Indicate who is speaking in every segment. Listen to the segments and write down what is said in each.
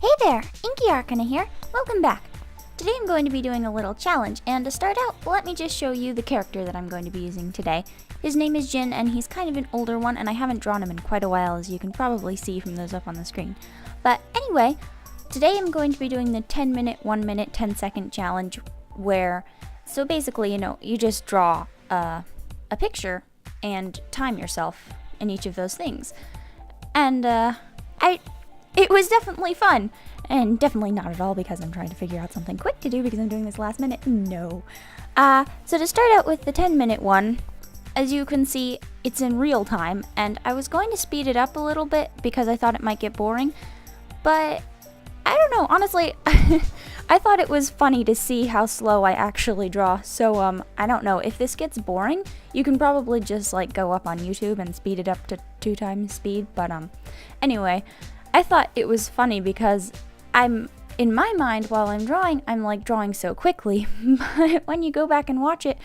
Speaker 1: Hey there, Inky Arcana here. Welcome back. Today I'm going to be doing a little challenge, and to start out, let me just show you the character that I'm going to be using today. His name is Jin, and he's kind of an older one, and I haven't drawn him in quite a while, as you can probably see from those up on the screen. But anyway, today I'm going to be doing the 10-minute, 1-minute, 10-second challenge, where, so basically, you just draw a picture and time yourself in each of those things. And, it was definitely fun, and definitely not at all because I'm trying to figure out something quick to do because I'm doing this last minute. No. So to start out with the 10-minute one, as you can see, it's in real time, and I was going to speed it up a little bit because I thought it might get boring, but I don't know, honestly, I thought it was funny to see how slow I actually draw, so I don't know, if this gets boring, you can probably just go up on YouTube and speed it up to 2 times speed, but anyway, I thought it was funny because in my mind, while I'm drawing, I'm drawing so quickly, but when you go back and watch it,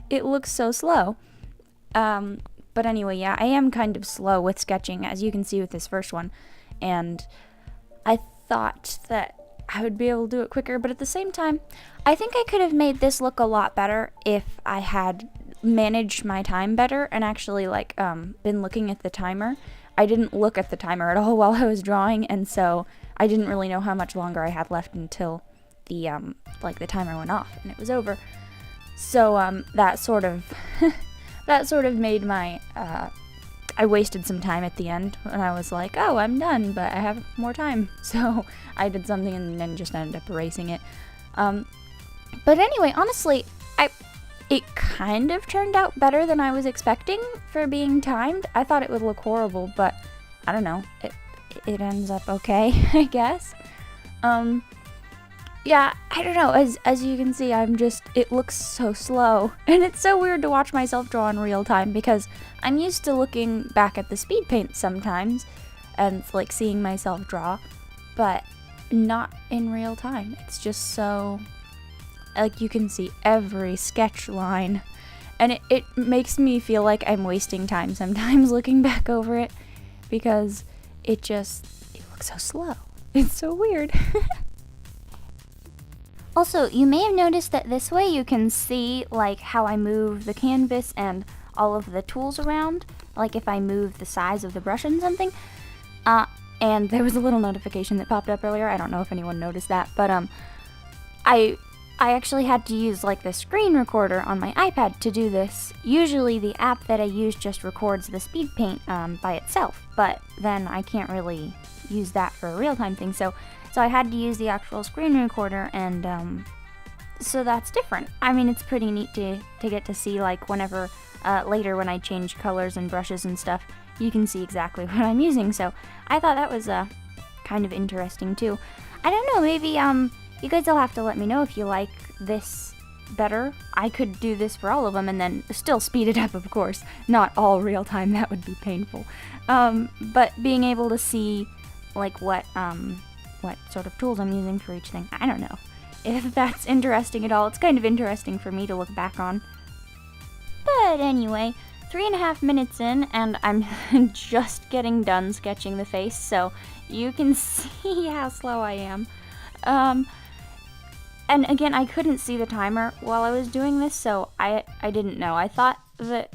Speaker 1: it looks so slow. But anyway, yeah, I am kind of slow with sketching, as you can see with this first one, and I thought that I would be able to do it quicker, but at the same time, I think I could have made this look a lot better if I had managed my time better and actually been looking at the timer. I didn't look at the timer at all while I was drawing, and so I didn't really know how much longer I had left until the the timer went off and it was over. So that sort of made my I wasted some time at the end, and I was like, oh, I'm done, but I have more time. So I did something and then just ended up erasing it. But anyway, honestly, it kind of turned out better than I was expecting for being timed. I thought it would look horrible, but I don't know. It ends up okay, I guess. Yeah, I don't know. As you can see, it looks so slow. And it's so weird to watch myself draw in real time because I'm used to looking back at the speed paint sometimes and seeing myself draw, but not in real time. It's just so, you can see every sketch line, and it makes me feel like I'm wasting time sometimes looking back over it because it looks so slow. It's so weird. Also, you may have noticed that this way you can see how I move the canvas and all of the tools around, if I move the size of the brush and something. And there was a little notification that popped up earlier. I don't know if anyone noticed that, but I actually had to use the screen recorder on my iPad to do this. Usually the app that I use just records the speed paint by itself, but then I can't really use that for a real-time thing, so I had to use the actual screen recorder, and so that's different. I mean, it's pretty neat to get to see whenever later when I change colors and brushes and stuff, you can see exactly what I'm using, so I thought that was kind of interesting too. I don't know, maybe you guys will have to let me know if you like this better. I could do this for all of them and then still speed it up, of course. Not all real time, that would be painful. But being able to see what sort of tools I'm using for each thing, I don't know. If that's interesting at all, it's kind of interesting for me to look back on. But anyway, 3.5 minutes in, and I'm just getting done sketching the face, so you can see how slow I am. And again, I couldn't see the timer while I was doing this, so I didn't know. I thought that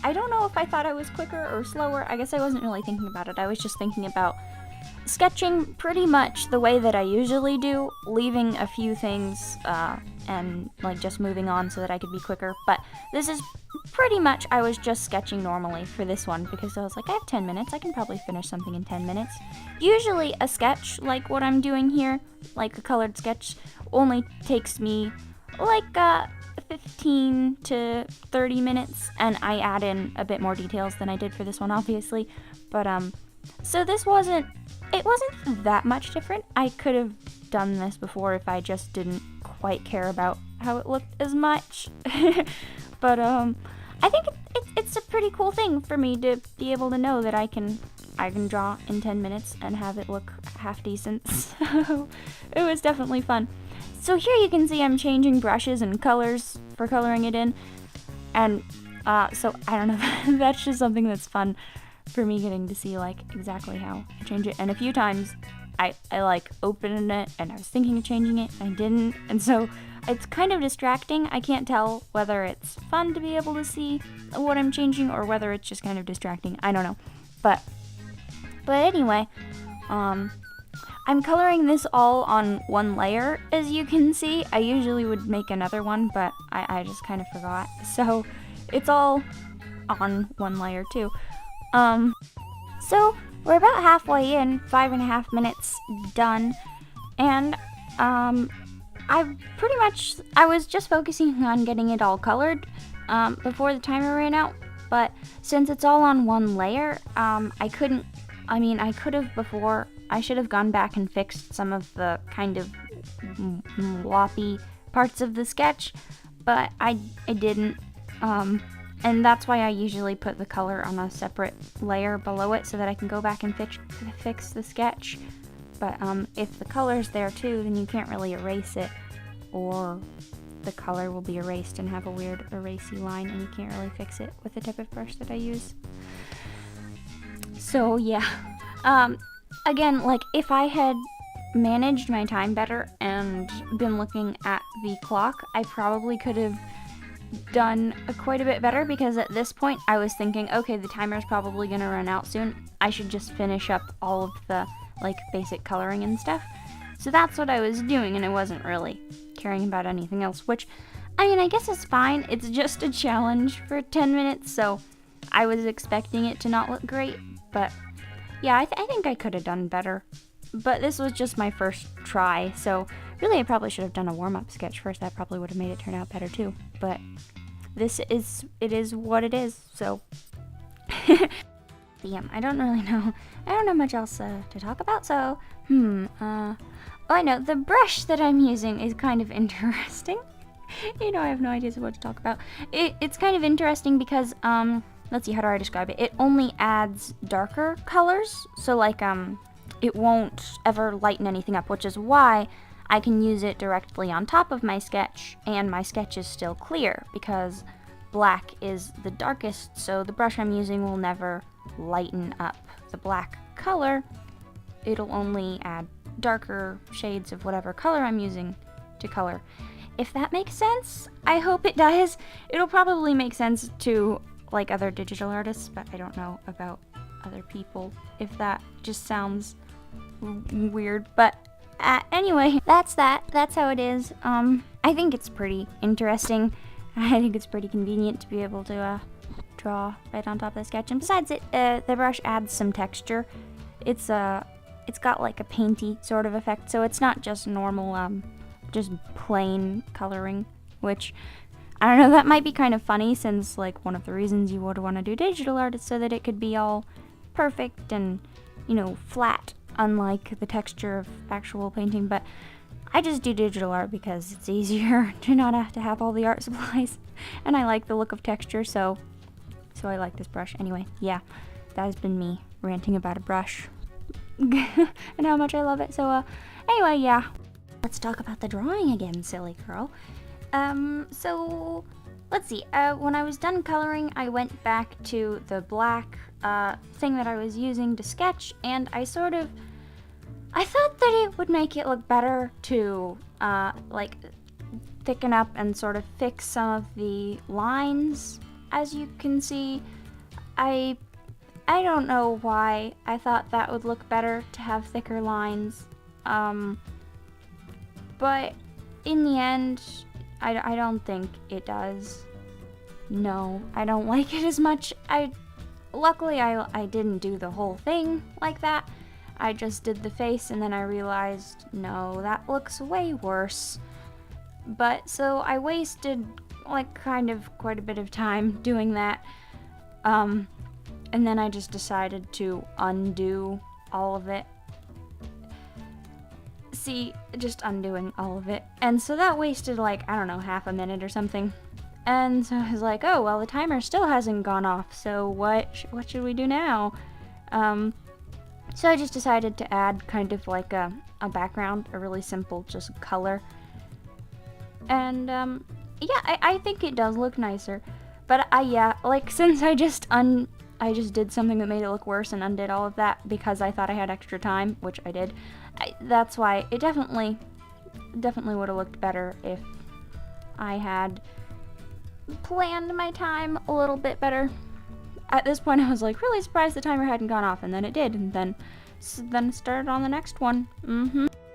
Speaker 1: I don't know if I thought I was quicker or slower. I guess I wasn't really thinking about it. I was just thinking about sketching pretty much the way that I usually do, leaving a few things and just moving on so that I could be quicker. But this is pretty much, I was just sketching normally for this one because I was like, I have 10 minutes, I can probably finish something in 10 minutes. Usually a sketch like what I'm doing here, a colored sketch, only takes me 15 to 30 minutes, and I add in a bit more details than I did for this one, obviously. But so this wasn't that much different. I could have done this before if I just didn't quite care about how it looked as much. But I think it's a pretty cool thing for me to be able to know that I can draw in 10 minutes and have it look half decent. So it was definitely fun. So here you can see I'm changing brushes and colors for coloring it in, and so I don't know, that's just something that's fun for me, getting to see exactly how I change it. And a few times I like opened it and I was thinking of changing it and I didn't, and so it's kind of distracting. I can't tell whether it's fun to be able to see what I'm changing or whether it's just kind of distracting. I don't know. But anyway, I'm coloring this all on one layer, as you can see. I usually would make another one, but I just kind of forgot. So it's all on one layer too. So we're about halfway in, 5.5 minutes done, and I was just focusing on getting it all colored before the timer ran out, but since it's all on one layer, I should have gone back and fixed some of the kind of floppy parts of the sketch, but I didn't, and that's why I usually put the color on a separate layer below it so that I can go back and fix the sketch. But if the color's there too, then you can't really erase it, or the color will be erased and have a weird erasey line, and you can't really fix it with the type of brush that I use. So yeah, again, like, if I had managed my time better and been looking at the clock, I probably could have done quite a bit better, because at this point I was thinking, okay, the timer's probably gonna run out soon. I should just finish up all of the like basic coloring and stuff. So that's what I was doing, and I wasn't really caring about anything else, which, I mean, I guess is fine. It's just a challenge for 10 minutes, so I was expecting it to not look great, but yeah, I think I could have done better. But this was just my first try, so really I probably should have done a warm-up sketch first. That probably would have made it turn out better too, but it is what it is, so yeah, I don't know much else to talk about, so oh, I know, the brush that I'm using is kind of interesting. I have no idea what to talk about. It's kind of interesting because let's see, how do I describe it? It only adds darker colors, so like it won't ever lighten anything up, which is why I can use it directly on top of my sketch, and my sketch is still clear, because black is the darkest, so the brush I'm using will never lighten up the black color. It'll only add darker shades of whatever color I'm using to color. If that makes sense, I hope it does. It'll probably make sense to like other digital artists, but I don't know about other people if that just sounds weird. But anyway, that's how it is. I think it's pretty interesting. I think it's pretty convenient to be able to draw right on top of the sketch, and besides the brush adds some texture. It's got like a painty sort of effect, so it's not just normal just plain coloring, which, I don't know, that might be kind of funny, since like one of the reasons you would want to do digital art is so that it could be all perfect and, flat, unlike the texture of actual painting. But I just do digital art because it's easier to not have to have all the art supplies, and I like the look of texture, so I like this brush. Anyway, yeah, that has been me ranting about a brush and how much I love it. So anyway, yeah, let's talk about the drawing again, silly girl. So let's see, when I was done coloring, I went back to the black thing that I was using to sketch, and I thought that it would make it look better to like thicken up and sort of fix some of the lines. As you can see, I don't know why I thought that would look better to have thicker lines, but in the end, I don't think it does. No, I don't like it as much. Luckily I didn't do the whole thing like that. I just did the face, and then I realized, no, that looks way worse. But so I wasted like kind of quite a bit of time doing that. And then I just decided to undo all of it. See, just undoing all of it. And so that wasted like, I don't know, half a minute or something. And so I was like, oh, well, the timer still hasn't gone off, so what should we do now? So I just decided to add kind of like a background, a really simple just color. And yeah, I think it does look nicer. But yeah, like, since I just I just did something that made it look worse and undid all of that because I thought I had extra time, which I did. That's why it definitely would have looked better if I had planned my time a little bit better. At this point, I was like really surprised the timer hadn't gone off, and then it did, and then started on the next one.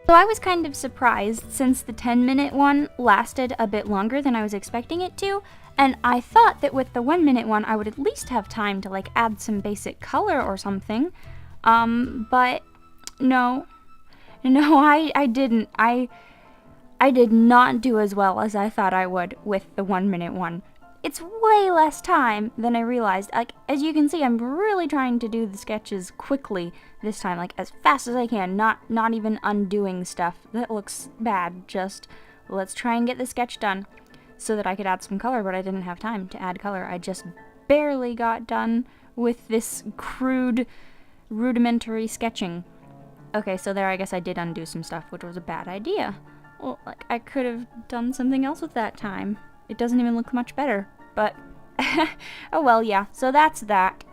Speaker 1: So I was kind of surprised since the 10-minute one lasted a bit longer than I was expecting it to, and I thought that with the 1-minute one I would at least have time to like add some basic color or something. But no, I didn't. I did not do as well as I thought I would with the 1-minute one. It's way less time than I realized. Like, as you can see, I'm really trying to do the sketches quickly this time, like as fast as I can, not even undoing stuff that looks bad. Just let's try and get the sketch done so that I could add some color, but I didn't have time to add color. I just barely got done with this crude, rudimentary sketching. Okay, so there I guess I did undo some stuff, which was a bad idea. Well, like, I could have done something else with that time. It doesn't even look much better, but oh well, yeah. So that's that.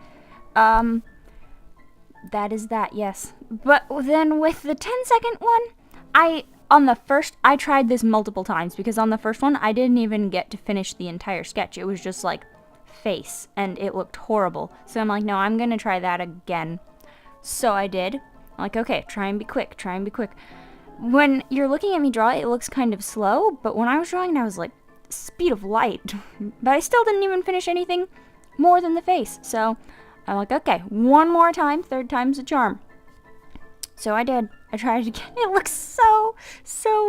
Speaker 1: That is that, yes. But then with the 10-second one, I tried this multiple times because on the first one, I didn't even get to finish the entire sketch. It was just like face, and it looked horrible. So I'm like, no, I'm gonna try that again. So I did. I'm like, okay, try and be quick, try and be quick. When you're looking at me draw, it looks kind of slow, but when I was drawing, I was like, speed of light. But I still didn't even finish anything more than the face. So I'm like, okay, one more time, third time's a charm. So I did. I tried it again. It looks so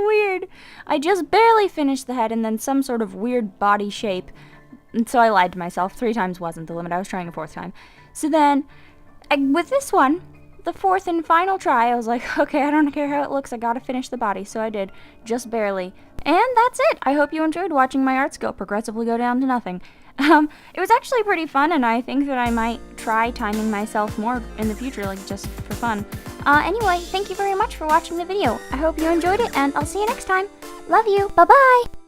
Speaker 1: weird. I just barely finished the head and then some sort of weird body shape. And so I lied to myself. 3 times wasn't the limit. I was trying a 4th time. So then, with this one, the 4th and final try, I was like, okay, I don't care how it looks, I gotta finish the body, so I did, just barely. And that's it! I hope you enjoyed watching my art skill progressively go down to nothing. It was actually pretty fun, and I think that I might try timing myself more in the future, like just for fun. Anyway, thank you very much for watching the video. I hope you enjoyed it, and I'll see you next time. Love you, bye-bye!